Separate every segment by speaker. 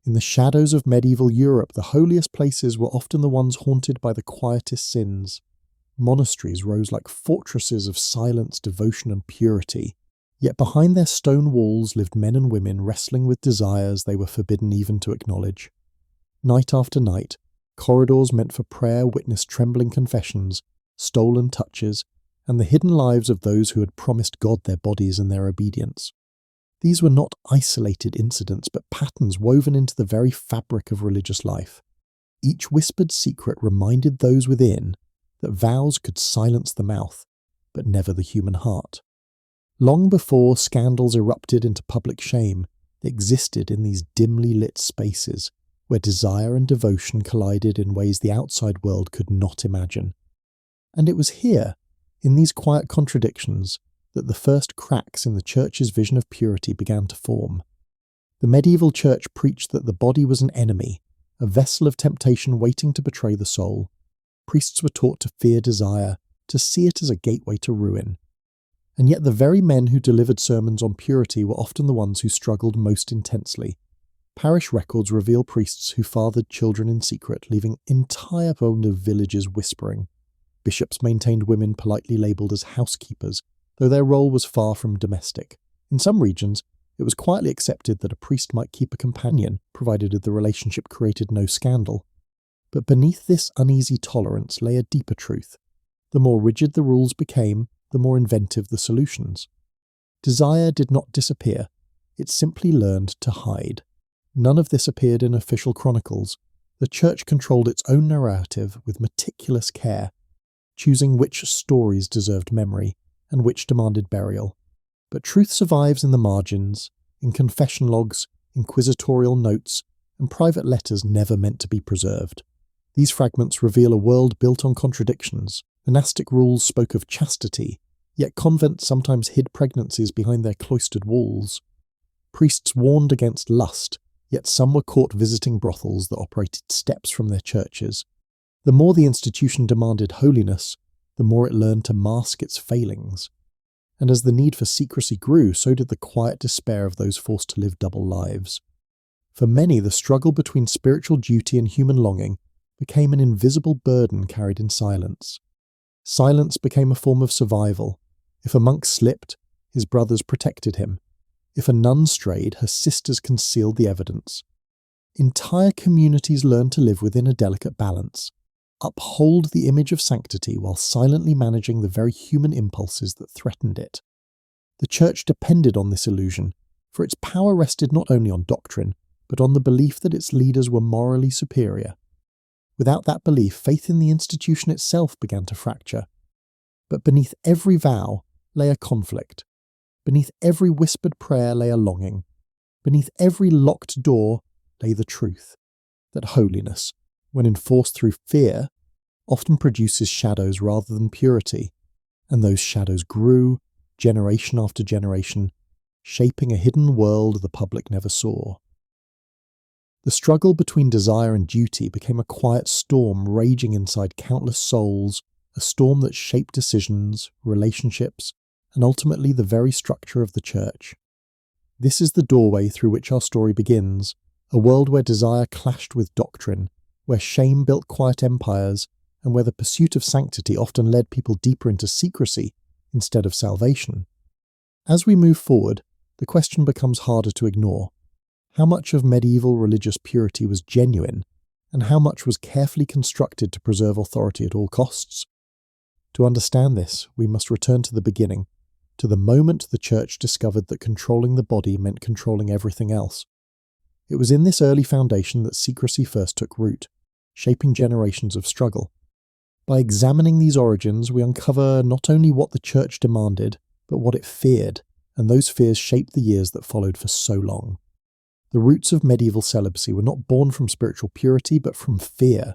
Speaker 1: In the shadows of medieval Europe, the holiest places were often the ones haunted by the quietest sins. Monasteries rose like fortresses of silence, devotion, and purity. Yet behind their stone walls lived men and women wrestling with desires they were forbidden even to acknowledge. Night after night, corridors meant for prayer witnessed trembling confessions, stolen touches, and the hidden lives of those who had promised God their bodies and their obedience. These were not isolated incidents, but patterns woven into the very fabric of religious life. Each whispered secret reminded those within that vows could silence the mouth, but never the human heart. Long before scandals erupted into public shame, they existed in these dimly lit spaces, where desire and devotion collided in ways the outside world could not imagine. And it was here, in these quiet contradictions, that the first cracks in the Church's vision of purity began to form. The medieval Church preached that the body was an enemy, a vessel of temptation waiting to betray the soul. Priests were taught to fear desire, to see it as a gateway to ruin. And yet the very men who delivered sermons on purity were often the ones who struggled most intensely. Parish records reveal priests who fathered children in secret, leaving entire villages whispering. Bishops maintained women politely labelled as housekeepers, though their role was far from domestic. In some regions, it was quietly accepted that a priest might keep a companion, provided the relationship created no scandal. But beneath this uneasy tolerance lay a deeper truth. The more rigid the rules became, the more inventive the solutions. Desire did not disappear, it simply learned to hide. None of this appeared in official chronicles. The Church controlled its own narrative with meticulous care, choosing which stories deserved memory and which demanded burial. But truth survives in the margins, in confession logs, inquisitorial notes, and private letters never meant to be preserved. These fragments reveal a world built on contradictions. Monastic rules spoke of chastity, yet convents sometimes hid pregnancies behind their cloistered walls. Priests warned against lust, yet some were caught visiting brothels that operated steps from their churches. The more the institution demanded holiness, the more it learned to mask its failings. And as the need for secrecy grew, so did the quiet despair of those forced to live double lives. For many, the struggle between spiritual duty and human longing became an invisible burden carried in silence. Silence became a form of survival. If a monk slipped, his brothers protected him. If a nun strayed, her sisters concealed the evidence. Entire communities learned to live within a delicate balance, uphold the image of sanctity while silently managing the very human impulses that threatened it. The Church depended on this illusion, for its power rested not only on doctrine, but on the belief that its leaders were morally superior. Without that belief, faith in the institution itself began to fracture. But beneath every vow lay a conflict. Beneath every whispered prayer lay a longing. Beneath every locked door lay the truth that holiness, when enforced through fear, often produces shadows rather than purity, and those shadows grew, generation after generation, shaping a hidden world the public never saw. The struggle between desire and duty became a quiet storm raging inside countless souls, a storm that shaped decisions, relationships, and ultimately the very structure of the Church. This is the doorway through which our story begins, a world where desire clashed with doctrine, where shame built quiet empires, and where the pursuit of sanctity often led people deeper into secrecy instead of salvation. As we move forward, the question becomes harder to ignore. How much of medieval religious purity was genuine, and how much was carefully constructed to preserve authority at all costs? To understand this, we must return to the beginning, to the moment the Church discovered that controlling the body meant controlling everything else. It was in this early foundation that secrecy first took root, shaping generations of struggle. By examining these origins, we uncover not only what the Church demanded, but what it feared, and those fears shaped the years that followed for so long. The roots of medieval celibacy were not born from spiritual purity, but from fear.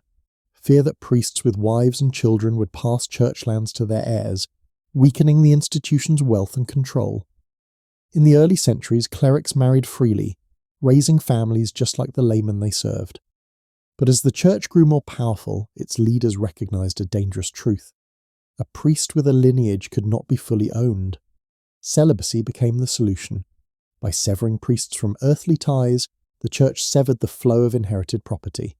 Speaker 1: Fear that priests with wives and children would pass church lands to their heirs, weakening the institution's wealth and control. In the early centuries, clerics married freely, raising families just like the laymen they served. But as the Church grew more powerful, its leaders recognized a dangerous truth. A priest with a lineage could not be fully owned. Celibacy became the solution. By severing priests from earthly ties, the church severed the flow of inherited property.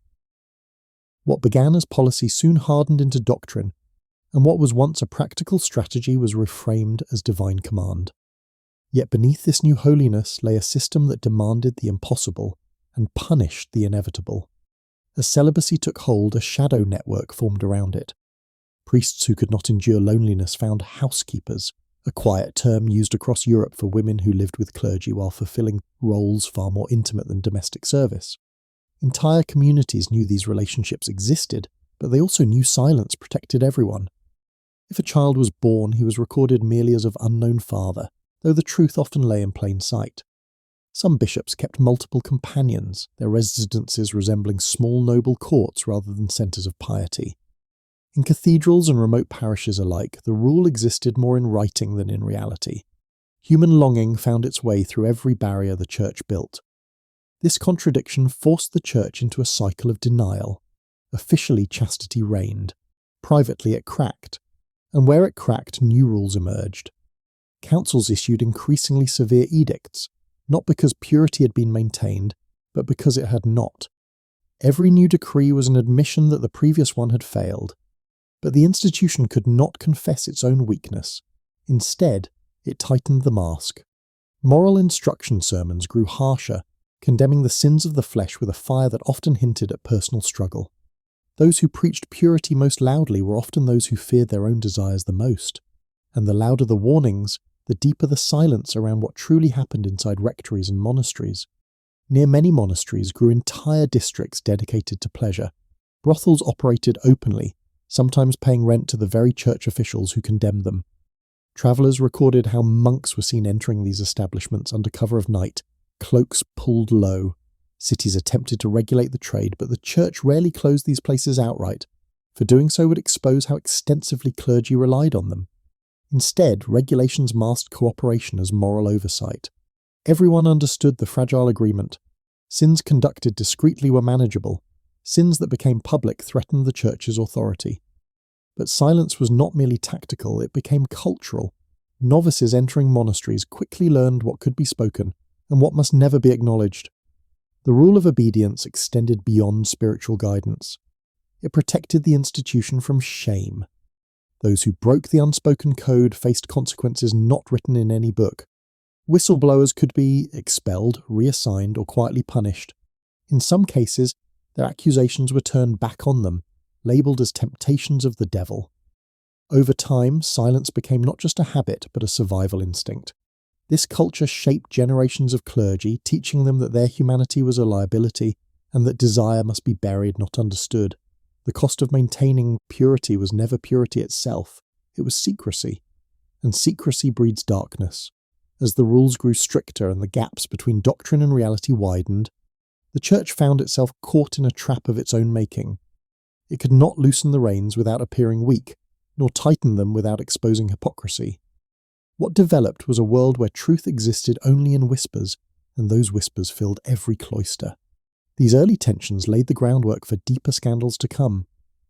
Speaker 1: What began as policy soon hardened into doctrine, and what was once a practical strategy was reframed as divine command. Yet beneath this new holiness lay a system that demanded the impossible and punished the inevitable. As celibacy took hold, a shadow network formed around it. Priests who could not endure loneliness found housekeepers, a quiet term used across Europe for women who lived with clergy while fulfilling roles far more intimate than domestic service. Entire communities knew these relationships existed, but they also knew silence protected everyone. If a child was born, he was recorded merely as of unknown father, though the truth often lay in plain sight. Some bishops kept multiple companions, their residences resembling small noble courts rather than centres of piety. In cathedrals and remote parishes alike, the rule existed more in writing than in reality. Human longing found its way through every barrier the church built. This contradiction forced the church into a cycle of denial. Officially, chastity reigned. Privately, it cracked. And where it cracked, new rules emerged. Councils issued increasingly severe edicts, not because purity had been maintained, but because it had not. Every new decree was an admission that the previous one had failed. But the institution could not confess its own weakness. Instead, it tightened the mask. Moral instruction sermons grew harsher, condemning the sins of the flesh with a fire that often hinted at personal struggle. Those who preached purity most loudly were often those who feared their own desires the most. And the louder the warnings, the deeper the silence around what truly happened inside rectories and monasteries. Near many monasteries grew entire districts dedicated to pleasure. Brothels operated openly, sometimes paying rent to the very church officials who condemned them. Travellers recorded how monks were seen entering these establishments under cover of night, cloaks pulled low. Cities attempted to regulate the trade, but the church rarely closed these places outright, for doing so would expose how extensively clergy relied on them. Instead, regulations masked cooperation as moral oversight. Everyone understood the fragile agreement. Sins conducted discreetly were manageable. Sins that became public threatened the church's authority. But silence was not merely tactical, it became cultural. Novices entering monasteries quickly learned what could be spoken and what must never be acknowledged. The rule of obedience extended beyond spiritual guidance. It protected the institution from shame. Those who broke the unspoken code faced consequences not written in any book. Whistleblowers could be expelled, reassigned, or quietly punished. In some cases, their accusations were turned back on them, labelled as temptations of the devil. Over time, silence became not just a habit, but a survival instinct. This culture shaped generations of clergy, teaching them that their humanity was a liability and that desire must be buried, not understood. The cost of maintaining purity was never purity itself, it was secrecy. And secrecy breeds darkness. As the rules grew stricter and the gaps between doctrine and reality widened, the church found itself caught in a trap of its own making. It could not loosen the reins without appearing weak, nor tighten them without exposing hypocrisy. What developed was a world where truth existed only in whispers, and those whispers filled every cloister. These early tensions laid the groundwork for deeper scandals to come,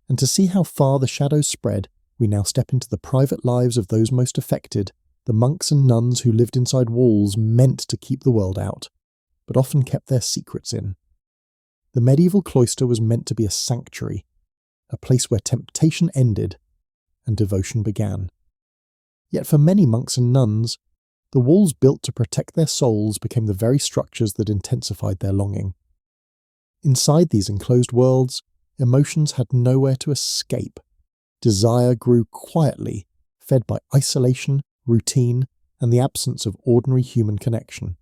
Speaker 1: and to see how far the shadows spread, we now step into the private lives of those most affected, the monks and nuns who lived inside walls meant to keep the world out, but often kept their secrets in. The medieval cloister was meant to be a sanctuary, a place where temptation ended and devotion began. Yet for many monks and nuns, the walls built to protect their souls became the very structures that intensified their longing. Inside these enclosed worlds, emotions had nowhere to escape. Desire grew quietly, fed by isolation, routine, and the absence of ordinary human connection.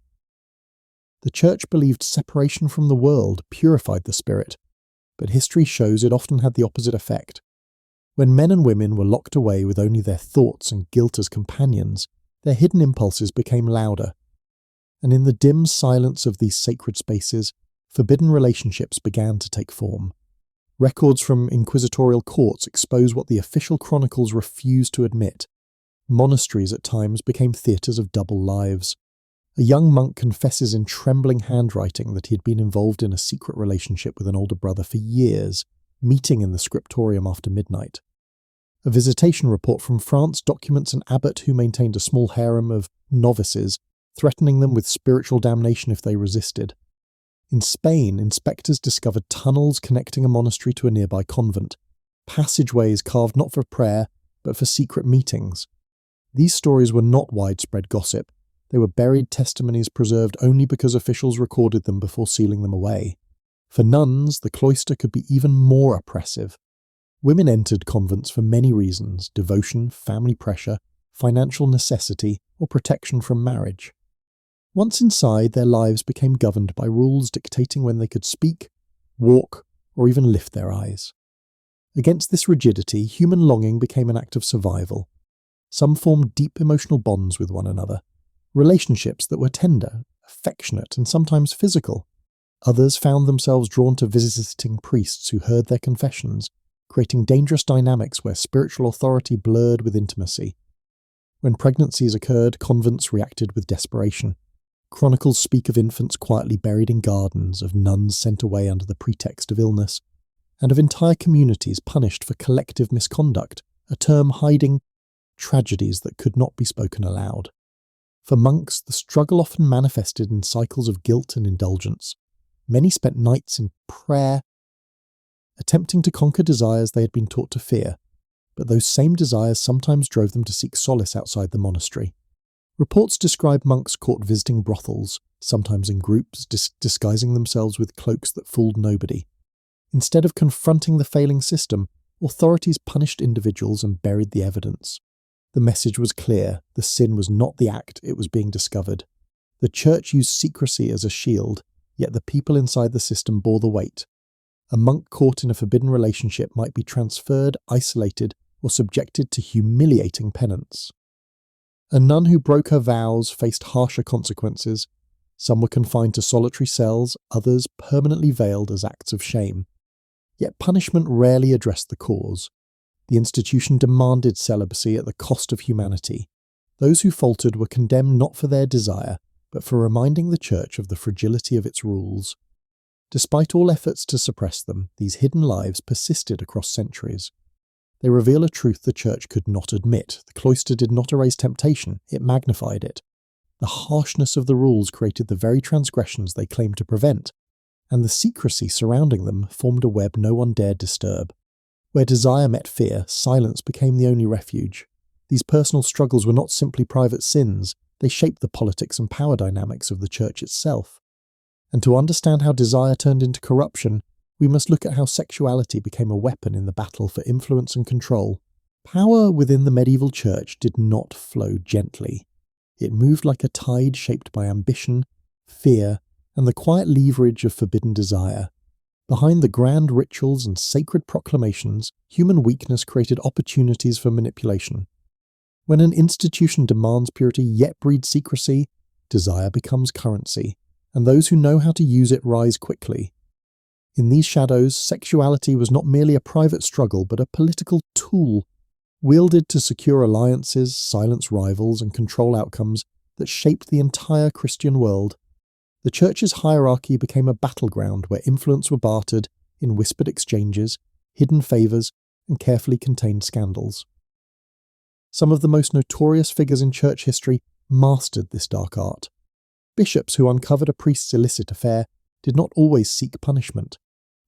Speaker 1: The church believed separation from the world purified the spirit, but history shows it often had the opposite effect. When men and women were locked away with only their thoughts and guilt as companions, their hidden impulses became louder. And in the dim silence of these sacred spaces, forbidden relationships began to take form. Records from inquisitorial courts expose what the official chronicles refused to admit. Monasteries at times became theatres of double lives. A young monk confesses in trembling handwriting that he had been involved in a secret relationship with an older brother for years, meeting in the scriptorium after midnight. A visitation report from France documents an abbot who maintained a small harem of novices, threatening them with spiritual damnation if they resisted. In Spain, inspectors discovered tunnels connecting a monastery to a nearby convent, passageways carved not for prayer, but for secret meetings. These stories were not widespread gossip. They were buried testimonies preserved only because officials recorded them before sealing them away. For nuns, the cloister could be even more oppressive. Women entered convents for many reasons: devotion, family pressure, financial necessity, or protection from marriage. Once inside, their lives became governed by rules dictating when they could speak, walk, or even lift their eyes. Against this rigidity, human longing became an act of survival. Some formed deep emotional bonds with one another, relationships that were tender, affectionate, and sometimes physical. Others found themselves drawn to visiting priests who heard their confessions, creating dangerous dynamics where spiritual authority blurred with intimacy. When pregnancies occurred, convents reacted with desperation. Chronicles speak of infants quietly buried in gardens, of nuns sent away under the pretext of illness, and of entire communities punished for collective misconduct, a term hiding tragedies that could not be spoken aloud. For monks, the struggle often manifested in cycles of guilt and indulgence. Many spent nights in prayer, attempting to conquer desires they had been taught to fear, but those same desires sometimes drove them to seek solace outside the monastery. Reports describe monks caught visiting brothels, sometimes in groups, disguising themselves with cloaks that fooled nobody. Instead of confronting the failing system, authorities punished individuals and buried the evidence. The message was clear: the sin was not the act, it was being discovered. The church used secrecy as a shield, yet the people inside the system bore the weight. A monk caught in a forbidden relationship might be transferred, isolated, or subjected to humiliating penance. A nun who broke her vows faced harsher consequences. Some were confined to solitary cells, others permanently veiled as acts of shame. Yet punishment rarely addressed the cause. The institution demanded celibacy at the cost of humanity. Those who faltered were condemned not for their desire, but for reminding the church of the fragility of its rules. Despite all efforts to suppress them, these hidden lives persisted across centuries. They reveal a truth the church could not admit. The cloister did not erase temptation, it magnified it. The harshness of the rules created the very transgressions they claimed to prevent, and the secrecy surrounding them formed a web no one dared disturb. Where desire met fear, silence became the only refuge. These personal struggles were not simply private sins, they shaped the politics and power dynamics of the church itself. And to understand how desire turned into corruption, we must look at how sexuality became a weapon in the battle for influence and control. Power within the medieval church did not flow gently. It moved like a tide shaped by ambition, fear, and the quiet leverage of forbidden desire. Behind the grand rituals and sacred proclamations, human weakness created opportunities for manipulation. When an institution demands purity yet breeds secrecy, desire becomes currency, and those who know how to use it rise quickly. In these shadows, sexuality was not merely a private struggle, but a political tool, wielded to secure alliances, silence rivals, and control outcomes that shaped the entire Christian world. The church's hierarchy became a battleground where influence were bartered in whispered exchanges, hidden favours, and carefully contained scandals. Some of the most notorious figures in church history mastered this dark art. Bishops who uncovered a priest's illicit affair did not always seek punishment.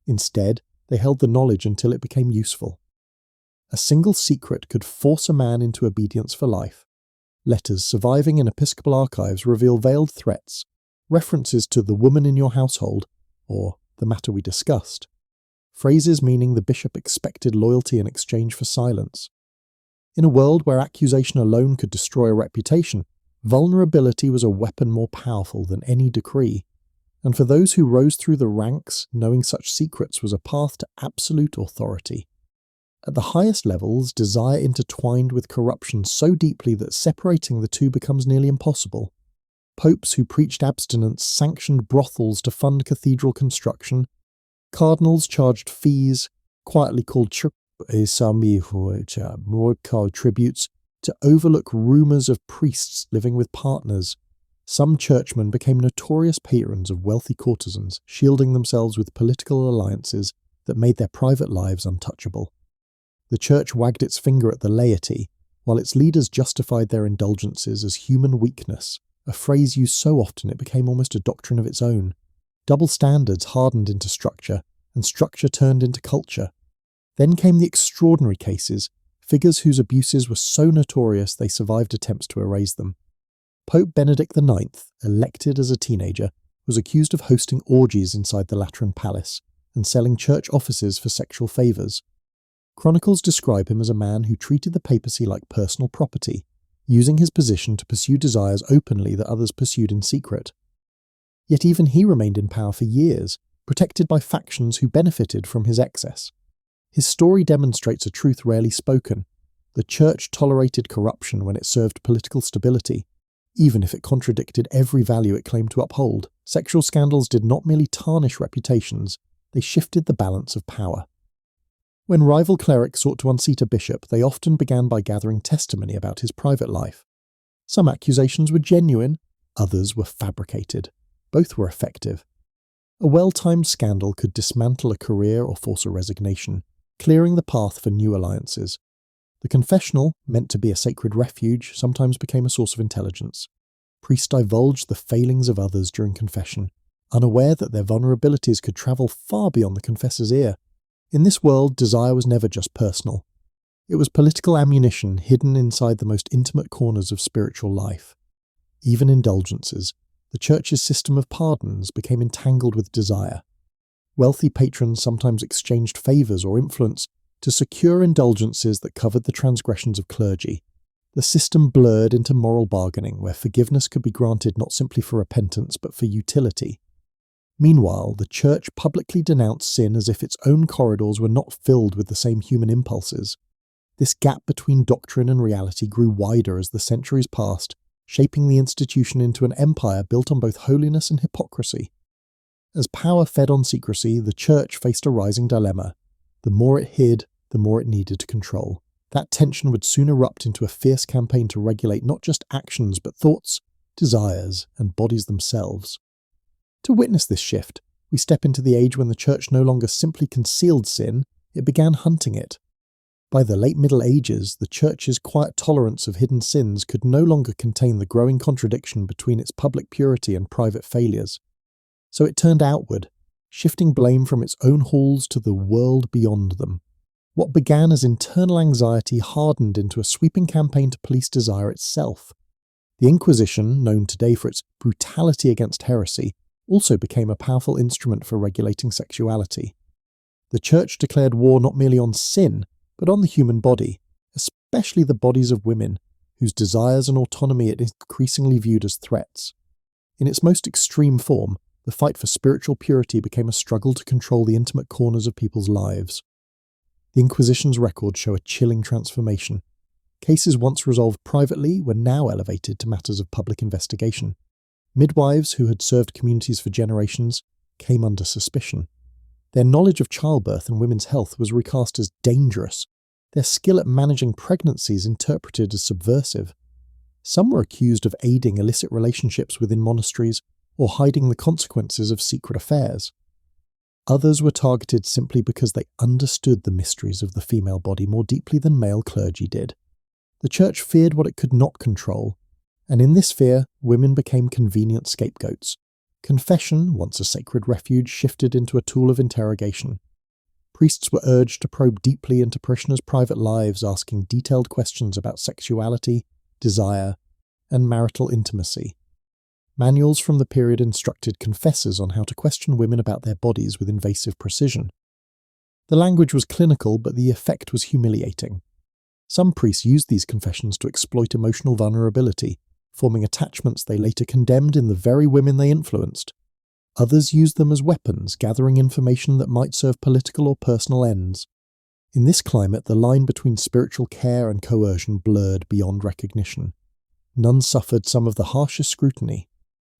Speaker 1: Instead, they held the knowledge until it became useful. A single secret could force a man into obedience for life. Letters surviving in episcopal archives reveal veiled threats, references to the woman in your household, or the matter we discussed, phrases meaning the bishop expected loyalty in exchange for silence. In a world where accusation alone could destroy a reputation, vulnerability was a weapon more powerful than any decree. And for those who rose through the ranks, knowing such secrets was a path to absolute authority. At the highest levels, desire intertwined with corruption so deeply that separating the two becomes nearly impossible. Popes who preached abstinence sanctioned brothels to fund cathedral construction. Cardinals charged fees, quietly called tributes, to overlook rumours of priests living with partners. Some churchmen became notorious patrons of wealthy courtesans, shielding themselves with political alliances that made their private lives untouchable. The church wagged its finger at the laity, while its leaders justified their indulgences as human weakness, a phrase used so often it became almost a doctrine of its own. Double standards hardened into structure, and structure turned into culture. Then came the extraordinary cases, figures whose abuses were so notorious they survived attempts to erase them. Pope Benedict IX, elected as a teenager, was accused of hosting orgies inside the Lateran Palace and selling church offices for sexual favours. Chronicles describe him as a man who treated the papacy like personal property, using his position to pursue desires openly that others pursued in secret. Yet even he remained in power for years, protected by factions who benefited from his excess. His story demonstrates a truth rarely spoken. The Church tolerated corruption when it served political stability, even if it contradicted every value it claimed to uphold. Sexual scandals did not merely tarnish reputations, they shifted the balance of power. When rival clerics sought to unseat a bishop, they often began by gathering testimony about his private life. Some accusations were genuine, others were fabricated. Both were effective. A well-timed scandal could dismantle a career or force a resignation, clearing the path for new alliances. The confessional, meant to be a sacred refuge, sometimes became a source of intelligence. Priests divulged the failings of others during confession, unaware that their vulnerabilities could travel far beyond the confessor's ear. In this world, desire was never just personal. It was political ammunition hidden inside the most intimate corners of spiritual life. Even indulgences, the Church's system of pardons, became entangled with desire. Wealthy patrons sometimes exchanged favours or influence to secure indulgences that covered the transgressions of clergy. The system blurred into moral bargaining, where forgiveness could be granted not simply for repentance but for utility. Meanwhile, the Church publicly denounced sin as if its own corridors were not filled with the same human impulses. This gap between doctrine and reality grew wider as the centuries passed, shaping the institution into an empire built on both holiness and hypocrisy. As power fed on secrecy, the Church faced a rising dilemma. The more it hid, the more it needed to control. That tension would soon erupt into a fierce campaign to regulate not just actions but thoughts, desires, and bodies themselves. To witness this shift, we step into the age when the Church no longer simply concealed sin, it began hunting it. By the late Middle Ages, the Church's quiet tolerance of hidden sins could no longer contain the growing contradiction between its public purity and private failures. So it turned outward, shifting blame from its own halls to the world beyond them. What began as internal anxiety hardened into a sweeping campaign to police desire itself. The Inquisition, known today for its brutality against heresy, also became a powerful instrument for regulating sexuality. The Church declared war not merely on sin, but on the human body, especially the bodies of women, whose desires and autonomy it increasingly viewed as threats. In its most extreme form, the fight for spiritual purity became a struggle to control the intimate corners of people's lives. The Inquisition's records show a chilling transformation. Cases once resolved privately were now elevated to matters of public investigation. Midwives who had served communities for generations came under suspicion. Their knowledge of childbirth and women's health was recast as dangerous, their skill at managing pregnancies interpreted as subversive. Some were accused of aiding illicit relationships within monasteries or hiding the consequences of secret affairs. Others were targeted simply because they understood the mysteries of the female body more deeply than male clergy did. The Church feared what it could not control, and in this fear, women became convenient scapegoats. Confession, once a sacred refuge, shifted into a tool of interrogation. Priests were urged to probe deeply into parishioners' private lives, asking detailed questions about sexuality, desire, and marital intimacy. Manuals from the period instructed confessors on how to question women about their bodies with invasive precision. The language was clinical, but the effect was humiliating. Some priests used these confessions to exploit emotional vulnerability, forming attachments they later condemned in the very women they influenced. Others used them as weapons, gathering information that might serve political or personal ends. In this climate, the line between spiritual care and coercion blurred beyond recognition. Nuns suffered some of the harshest scrutiny.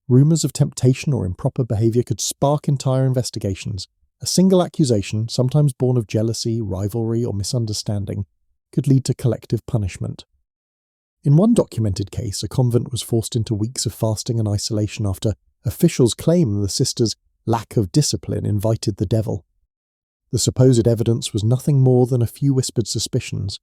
Speaker 1: Rumours of temptation or improper behaviour could spark entire investigations. A single accusation, sometimes born of jealousy, rivalry, or misunderstanding, could lead to collective punishment. In one documented case, a convent was forced into weeks of fasting and isolation after officials claimed the sisters' lack of discipline invited the devil. The supposed evidence was nothing more than a few whispered suspicions,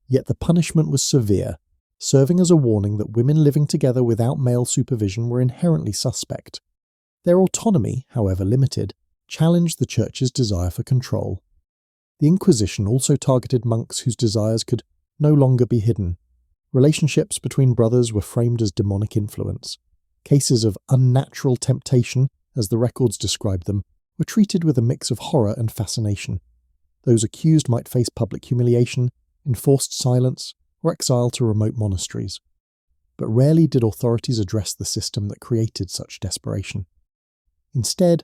Speaker 1: yet the punishment was severe, serving as a warning that women living together without male supervision were inherently suspect. Their autonomy, however limited, challenged the Church's desire for control. The Inquisition also targeted monks whose desires could no longer be hidden. Relationships between brothers were framed as demonic influence. Cases of unnatural temptation, as the records described them, were treated with a mix of horror and fascination. Those accused might face public humiliation, enforced silence, or exile to remote monasteries. But rarely did authorities address the system that created such desperation. Instead,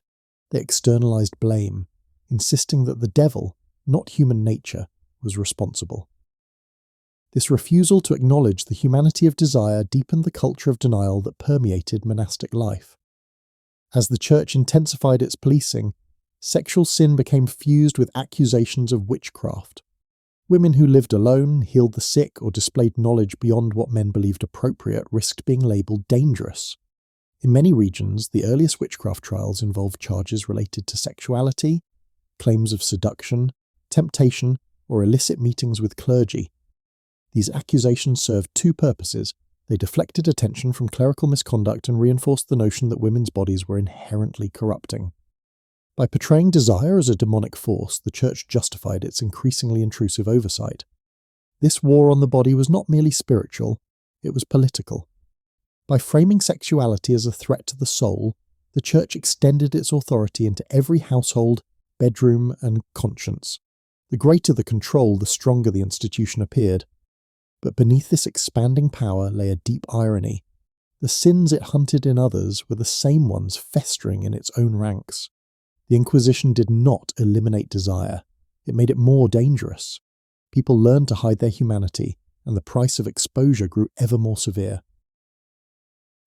Speaker 1: they externalized blame, insisting that the devil, not human nature, was responsible. This refusal to acknowledge the humanity of desire deepened the culture of denial that permeated monastic life. As the Church intensified its policing, sexual sin became fused with accusations of witchcraft. Women who lived alone, healed the sick, or displayed knowledge beyond what men believed appropriate risked being labelled dangerous. In many regions, the earliest witchcraft trials involved charges related to sexuality, claims of seduction, temptation, or illicit meetings with clergy. These accusations served two purposes. They deflected attention from clerical misconduct and reinforced the notion that women's bodies were inherently corrupting. By portraying desire as a demonic force, the Church justified its increasingly intrusive oversight. This war on the body was not merely spiritual, it was political. By framing sexuality as a threat to the soul, the Church extended its authority into every household, bedroom, and conscience. The greater the control, the stronger the institution appeared. But beneath this expanding power lay a deep irony. The sins it hunted in others were the same ones festering in its own ranks. The Inquisition did not eliminate desire. It made it more dangerous. People learned to hide their humanity, and the price of exposure grew ever more severe.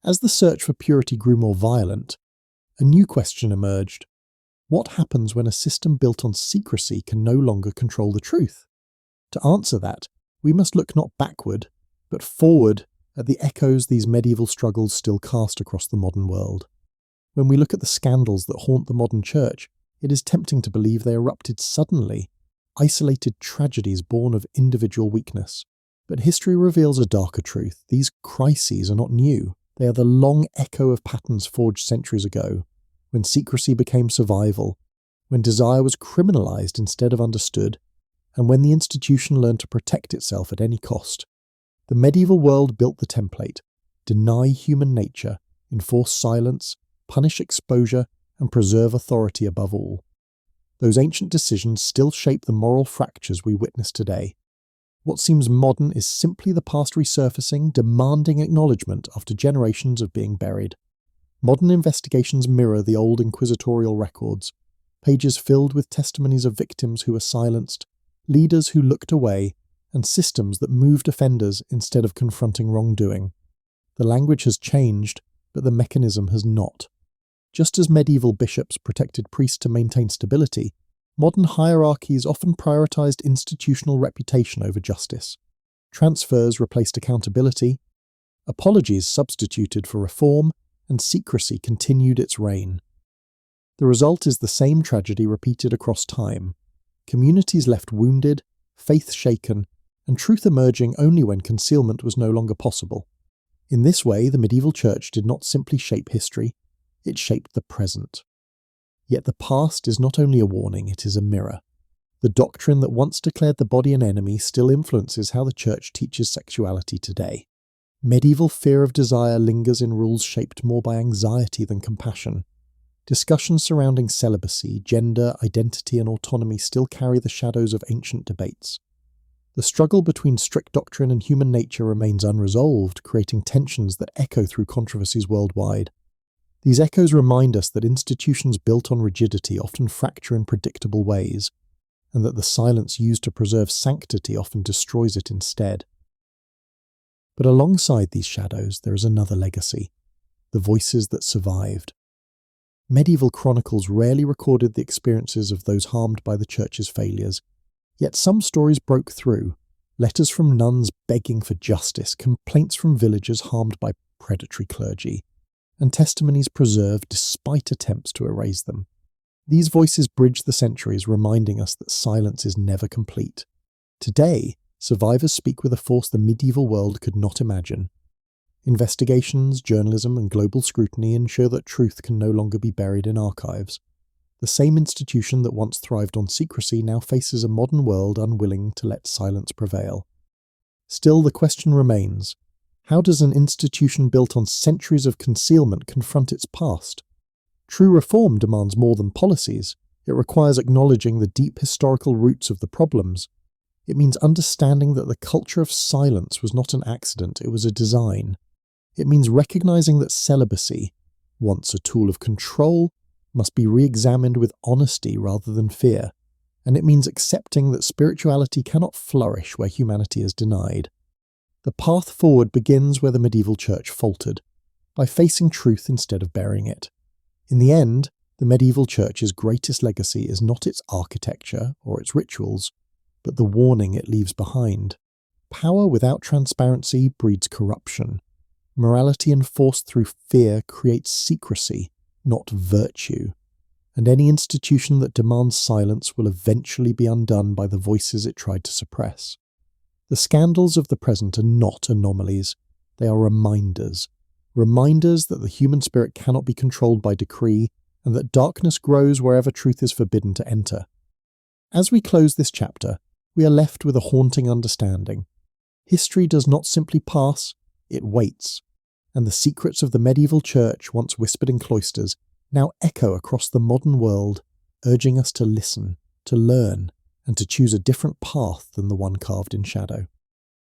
Speaker 1: As the search for purity grew more violent, a new question emerged. What happens when a system built on secrecy can no longer control the truth? To answer that, we must look not backward, but forward at the echoes these medieval struggles still cast across the modern world. When we look at the scandals that haunt the modern Church, it is tempting to believe they erupted suddenly, isolated tragedies born of individual weakness. But history reveals a darker truth. These crises are not new. They are the long echo of patterns forged centuries ago, when secrecy became survival, when desire was criminalized instead of understood, and when the institution learned to protect itself at any cost. The medieval world built the template: deny human nature, enforce silence, punish exposure, and preserve authority above all. Those ancient decisions still shape the moral fractures we witness today. What seems modern is simply the past resurfacing, demanding acknowledgement after generations of being buried. Modern investigations mirror the old inquisitorial records, pages filled with testimonies of victims who were silenced, leaders who looked away, and systems that moved offenders instead of confronting wrongdoing. The language has changed, but the mechanism has not. Just as medieval bishops protected priests to maintain stability, modern hierarchies often prioritized institutional reputation over justice. Transfers replaced accountability, apologies substituted for reform, and secrecy continued its reign. The result is the same tragedy repeated across time. Communities left wounded, faith shaken, and truth emerging only when concealment was no longer possible. In this way, the medieval Church did not simply shape history, it shaped the present. Yet the past is not only a warning, it is a mirror. The doctrine that once declared the body an enemy still influences how the Church teaches sexuality today. Medieval fear of desire lingers in rules shaped more by anxiety than compassion. Discussions surrounding celibacy, gender, identity, and autonomy still carry the shadows of ancient debates. The struggle between strict doctrine and human nature remains unresolved, creating tensions that echo through controversies worldwide. These echoes remind us that institutions built on rigidity often fracture in predictable ways, and that the silence used to preserve sanctity often destroys it instead. But alongside these shadows, there is another legacy: the voices that survived. Medieval chronicles rarely recorded the experiences of those harmed by the Church's failures, yet some stories broke through. Letters from nuns begging for justice, complaints from villagers harmed by predatory clergy, and testimonies preserved despite attempts to erase them. These voices bridge the centuries, reminding us that silence is never complete. Today, survivors speak with a force the medieval world could not imagine. Investigations, journalism, and global scrutiny ensure that truth can no longer be buried in archives. The same institution that once thrived on secrecy now faces a modern world unwilling to let silence prevail. Still, the question remains: how does an institution built on centuries of concealment confront its past? True reform demands more than policies. It requires acknowledging the deep historical roots of the problems. It means understanding that the culture of silence was not an accident, it was a design. It means recognizing that celibacy, once a tool of control, must be re-examined with honesty rather than fear. And it means accepting that spirituality cannot flourish where humanity is denied. The path forward begins where the medieval church faltered, by facing truth instead of burying it. In the end, the medieval church's greatest legacy is not its architecture or its rituals, but the warning it leaves behind. Power without transparency breeds corruption. Morality enforced through fear creates secrecy, not virtue. And any institution that demands silence will eventually be undone by the voices it tried to suppress. The scandals of the present are not anomalies, they are reminders. Reminders that the human spirit cannot be controlled by decree, and that darkness grows wherever truth is forbidden to enter. As we close this chapter, we are left with a haunting understanding. History does not simply pass, it waits. And the secrets of the medieval church, once whispered in cloisters, now echo across the modern world, urging us to listen, to learn, and to choose a different path than the one carved in shadow.